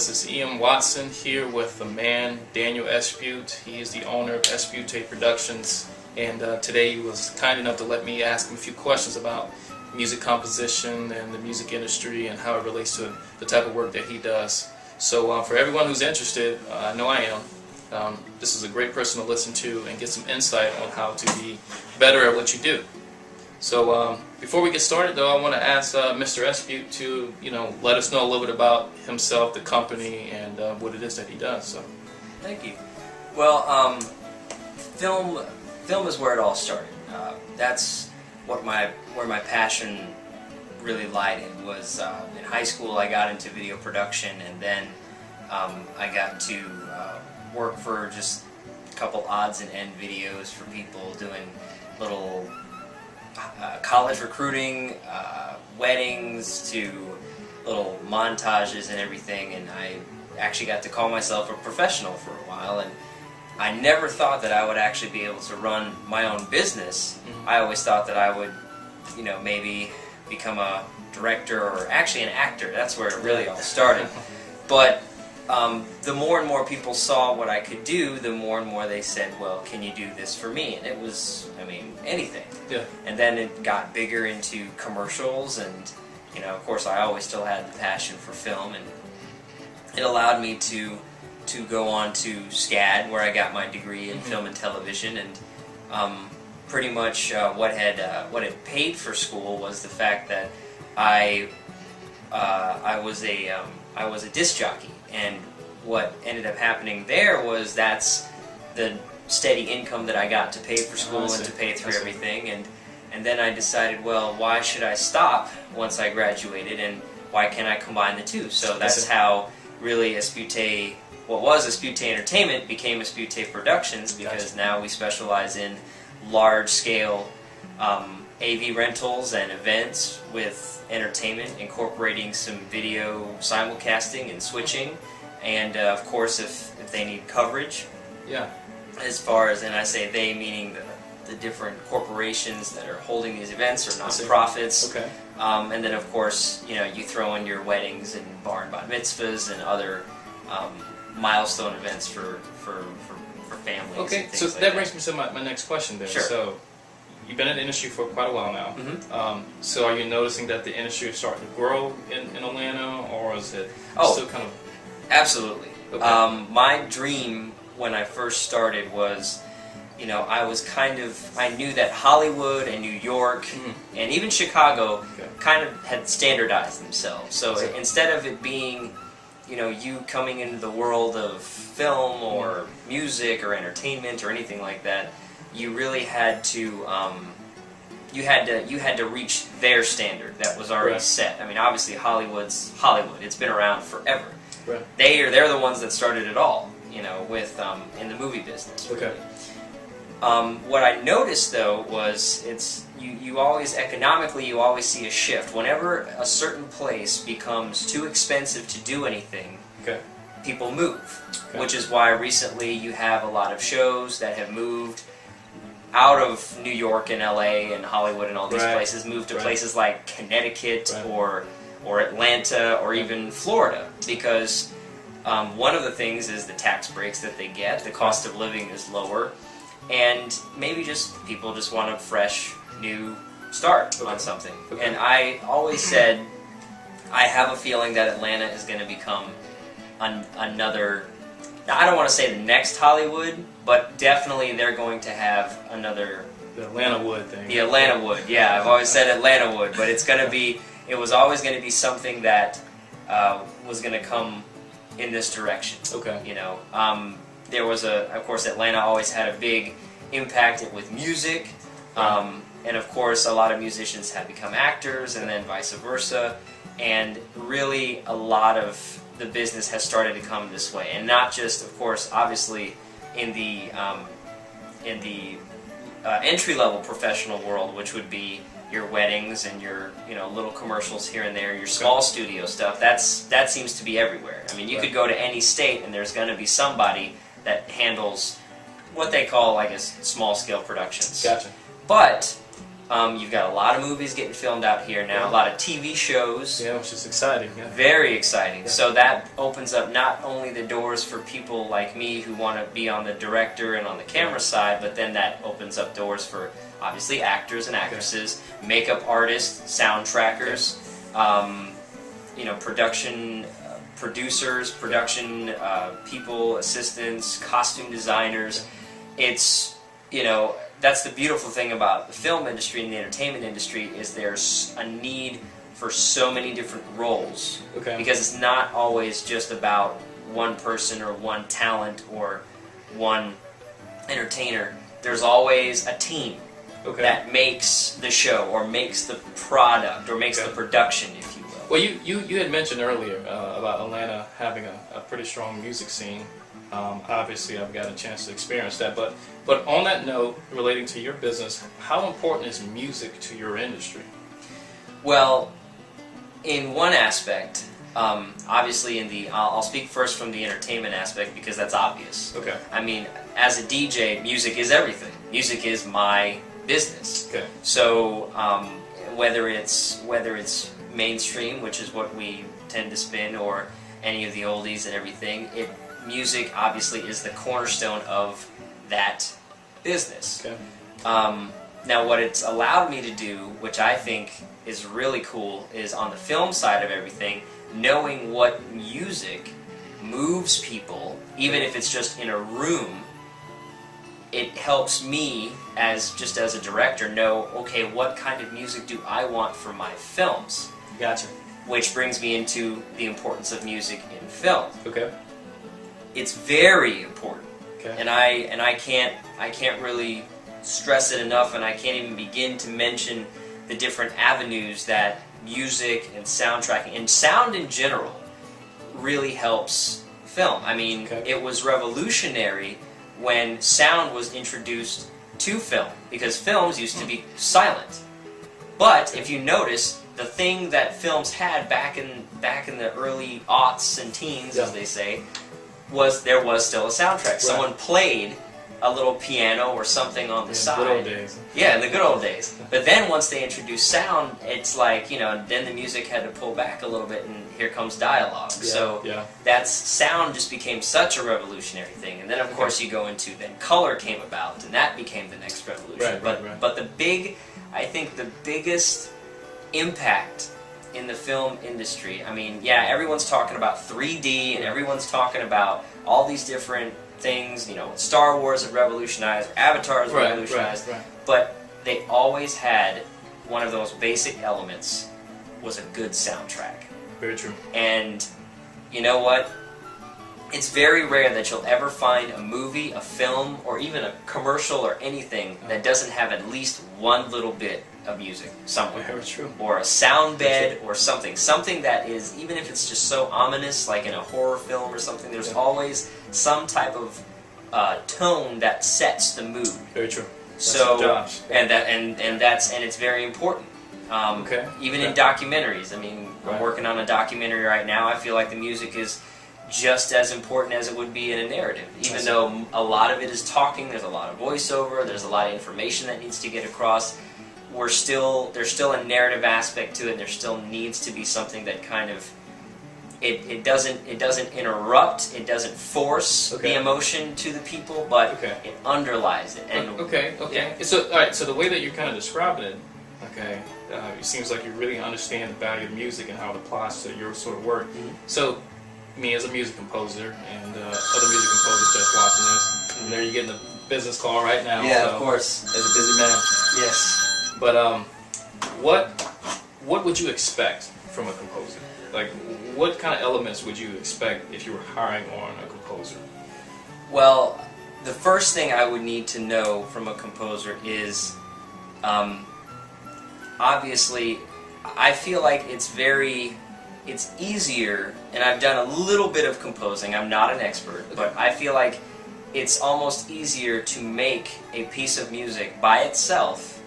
This is Ian Watson here with the man Daniel Espeute. He is the owner of Espeute Productions, and today he was kind enough to let me ask him a few questions about music composition and the music industry and how it relates to the type of work that he does. So for everyone who's interested, I know I am, this is a great person to listen to and get some insight on how to be better at what you do. So before we get started, though, I want to ask Mr. Espeute to, let us know a little bit about himself, the company, and what it is that he does. So, thank you. Well, film is where it all started. That's where my passion really lied in. Was in high school I got into video production, and then I got to work for just a couple odds and end videos for people doing little college recruiting, weddings, to little montages and everything, and I actually got to call myself a professional for a while, and I never thought that I would actually be able to run my own business. I always thought that I would, maybe become a director or actually an actor. That's where it really all started. But the more and more people saw what I could do, the more and more they said, well, can you do this for me? And it was, anything. Yeah. And then it got bigger into commercials, and, of course I always still had the passion for film, and it allowed me to go on to SCAD, where I got my degree in film and television, and pretty much what had paid for school was the fact that I was a disc jockey. And what ended up happening there was that's the steady income that I got to pay for school and to pay through everything. And then I decided, well, why should I stop once I graduated, and why can't I combine the two? So that's how really Espeute, what was Espeute Entertainment, became Espeute Productions, because now we specialize in large-scale AV rentals and events with entertainment, incorporating some video simulcasting and switching, and of course if they need coverage. Yeah. As far as, and I say they meaning the different corporations that are holding these events, or nonprofits. Okay. And then of course, you throw in your weddings and bar and bat mitzvahs and other milestone events for families. Okay, so like that brings me to my next question then. Sure. So, you've been in the industry for quite a while now. So are you noticing that the industry is starting to grow in Atlanta, or is it still kind of... Absolutely. Okay. My dream when I first started was, I knew that Hollywood and New York and even Chicago kind of had standardized themselves. So instead of it being, you coming into the world of film or music or entertainment or anything like that, you really had to, you had to reach their standard that was already set. Obviously Hollywood's Hollywood. It's been around forever. Right. They're the ones that started it all, with in the movie business. Really. Okay. What I noticed though was you always economically you always see a shift whenever a certain place becomes too expensive to do anything. Okay. People move, which is why recently you have a lot of shows that have moved out of New York and LA and Hollywood and all these places, moved to places like Connecticut or Atlanta or even Florida, because one of the things is the tax breaks that they get, the cost of living is lower, and maybe people just want a fresh new start on something. And I always said I have a feeling that Atlanta is going to become another, now I don't want to say the next Hollywood, but definitely they're going to have another... The Atlanta Wood thing. The Atlanta Wood, yeah. I've always said Atlanta Wood, but it's going to be... It was always going to be something that was going to come in this direction. Okay. There was of course, Atlanta always had a big impact with music, and of course, a lot of musicians have become actors, and then vice versa. And really, a lot of the business has started to come this way, and not just, of course, obviously, in the entry-level professional world, which would be your weddings and your little commercials here and there, your small studio stuff. That seems to be everywhere. You could go to any state and there's going to be somebody that handles what they call, I guess, small-scale productions. Gotcha. But You've got a lot of movies getting filmed out here now, a lot of TV shows. Yeah, which is exciting. Yeah. Very exciting. Yeah. So that opens up not only the doors for people like me who want to be on the director and on the camera side, but then that opens up doors for obviously actors and actresses, makeup artists, soundtrackers, you know, production producers, production people, assistants, costume designers. It's, you know, that's the beautiful thing about the film industry and the entertainment industry is there's a need for so many different roles. Okay. Because it's not always just about one person or one talent or one entertainer. There's always a team that makes the show or makes the product or makes the production, if you will. Well, you had mentioned earlier about Atlanta having a pretty strong music scene. Obviously, I've got a chance to experience that. But on that note, relating to your business, how important is music to your industry? Well, in one aspect, obviously I'll speak first from the entertainment aspect because that's obvious. Okay. I mean, as a DJ, music is everything. Music is my business. Okay. So whether it's mainstream, which is what we tend to spin, or any of the oldies and everything, music obviously is the cornerstone of that business. Okay. Now what it's allowed me to do, which I think is really cool, is on the film side of everything, knowing what music moves people, even if it's just in a room, it helps me as a director know, okay, what kind of music do I want for my films? Gotcha. Which brings me into the importance of music in film. Okay. It's very important. Okay. And I can't really stress it enough, and I can't even begin to mention the different avenues that music and soundtracking and sound in general really helps film. I mean, it was revolutionary when sound was introduced to film, because films used to be silent. But if you notice, the thing that films had back in the early aughts and teens, as they say, there was still a soundtrack. Right. Someone played a little piano or something on the side. In the good old days. Yeah, in the good old days. But then once they introduced sound, it's like, you know, then the music had to pull back a little bit, and here comes dialogue. So that's sound just became such a revolutionary thing. And then of course you go into then color came about, and that became the next revolution. But I think the biggest impact in the film industry, I mean, yeah, everyone's talking about 3D and everyone's talking about all these different things, you know, Star Wars have revolutionized, Avatar has revolutionized, but they always had one of those basic elements was a good soundtrack. Very true. And you know what? It's very rare that you'll ever find a movie, a film, or even a commercial or anything that doesn't have at least one little bit of music somewhere. Very true. Or a sound bed or something. Something that is, even if it's just so ominous, like in a horror film or something, there's always some type of tone that sets the mood. Very true. So, and it's very important. Even in documentaries. I mean, I'm working on a documentary right now. I feel like the music is just as important as it would be in a narrative. Even though a lot of it is talking, there's a lot of voiceover, there's a lot of information that needs to get across. There's still a narrative aspect to it. There still needs to be something that kind of it doesn't interrupt, it doesn't force the emotion to the people, but it underlies it. And So all right, so the way that you're kind of describing it, it seems like you really understand the value of music and how it applies to your sort of work. So, me as a music composer and other music composers that's watching this, and there you're getting a business call right now. Yeah, of course. As a busy man. Yes. But what would you expect from a composer? Like, what kind of elements would you expect if you were hiring on a composer? Well, the first thing I would need to know from a composer is, obviously, I feel like it's easier, and I've done a little bit of composing, I'm not an expert, but I feel like it's almost easier to make a piece of music by itself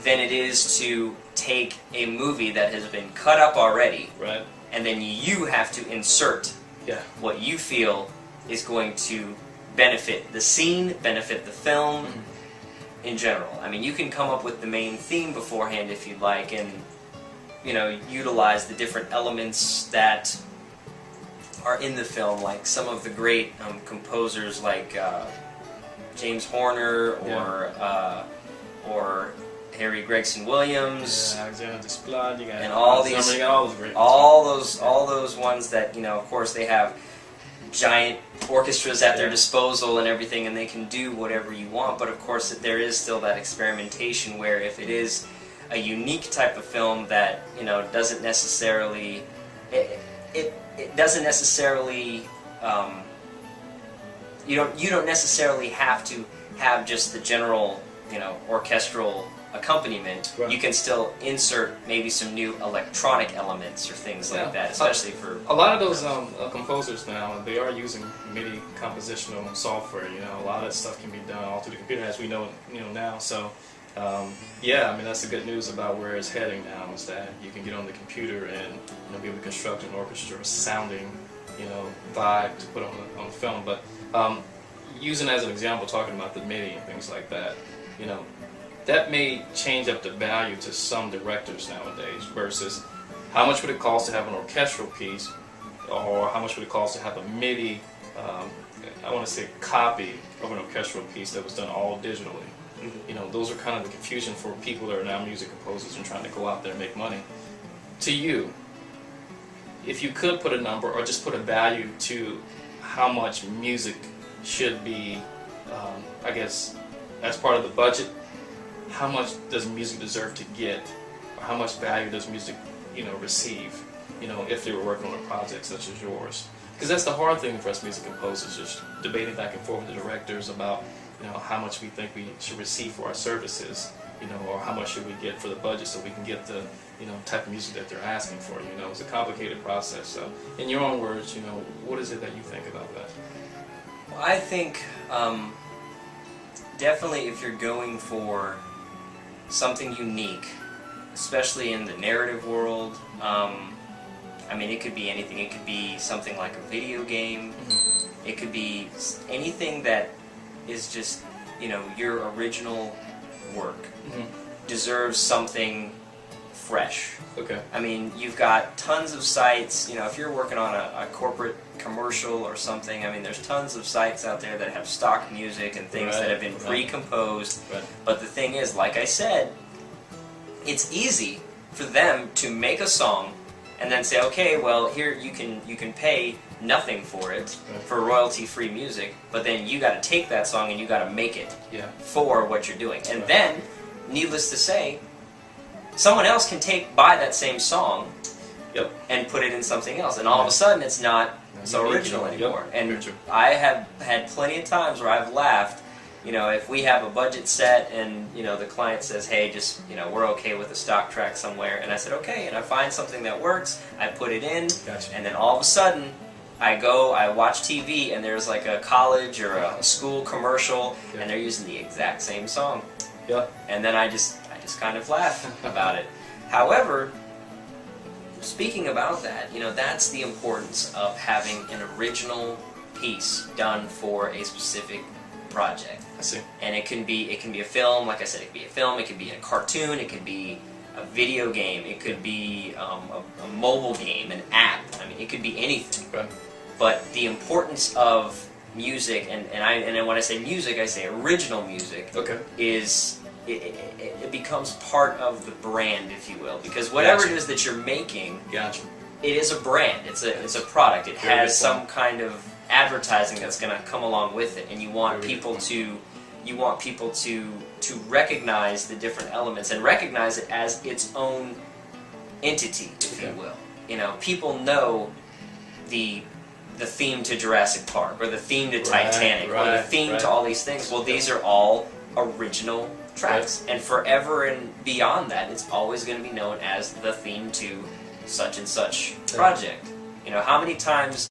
than it is to take a movie that has been cut up already, and then you have to insert what you feel is going to benefit the scene, benefit the film. in general. I mean, you can come up with the main theme beforehand if you'd like, and utilize the different elements that are in the film, like some of the great composers like James Horner or Harry Gregson Williams, Alexander Desplat, you got and all those ones that of course they have giant orchestras at their disposal and everything, and they can do whatever you want. But of course, there is still that experimentation where if it is a unique type of film that doesn't necessarily it doesn't necessarily you don't necessarily have to have just the general orchestral accompaniment. Right. You can still insert maybe some new electronic elements or things like that, especially for a lot of those composers now. They are using MIDI compositional software. A lot of that stuff can be done all through the computer, as we know now. So yeah, I mean that's the good news about where it's heading now, is that you can get on the computer and be able to construct an orchestra sounding vibe to put on the film. But using as an example, talking about the MIDI and things like that, that may change up the value to some directors nowadays versus how much would it cost to have an orchestral piece, or how much would it cost to have a MIDI, I want to say copy of an orchestral piece that was done all digitally. Those are kind of the confusion for people that are now music composers and trying to go out there and make money. To you, if you could put a number or just put a value to how much music should be, I guess, as part of the budget, how much does music deserve to get, or how much value does music, receive, if they were working on a project such as yours? Because that's the hard thing for us music composers, just debating back and forth with the directors about, how much we think we should receive for our services, or how much should we get for the budget so we can get the, type of music that they're asking for. It's a complicated process. So, in your own words, what is it that you think about that? Well, I think definitely if you're going for something unique, especially in the narrative world, I mean, it could be anything. It could be something like a video game. Mm-hmm. It could be anything that is just, your original work deserves something fresh. Okay. I mean, you've got tons of sites, if you're working on a corporate commercial or something, I mean, there's tons of sites out there that have stock music and things that have been pre-composed. Right. But the thing is, like I said, it's easy for them to make a song and then say, okay, well, here you can pay nothing for it, for royalty-free music, but then you got to take that song and you got to make it for what you're doing. And then, needless to say, someone else can buy that same song and put it in something else, and all of a sudden it's not so original anymore. And I have had plenty of times where I've laughed, if we have a budget set and the client says, hey, just we're okay with a stock track somewhere, and I said okay, and I find something that works, I put it in, and then all of a sudden I watch TV and there's like a college or a school commercial and they're using the exact same song. And then I just kind of laugh about it. However, speaking about that, that's the importance of having an original piece done for a specific project. I see. And it can be a film, like I said, it could be a film, it could be a cartoon, it could be a video game, it could be a mobile game, an app. I mean, it could be anything. Right. But the importance of music, and when I say music, I say original music, is it becomes part of the brand, if you will, because whatever it is that you're making, it is a brand. It's a product. It has some kind of advertising that's going to come along with it, and you want people to recognize the different elements and recognize it as its own entity, if you will. People know the theme to Jurassic Park, or the theme to Titanic, or the theme to all these things. Well, these are all original tracks, and forever and beyond that, it's always going to be known as the theme to such and such project. How many times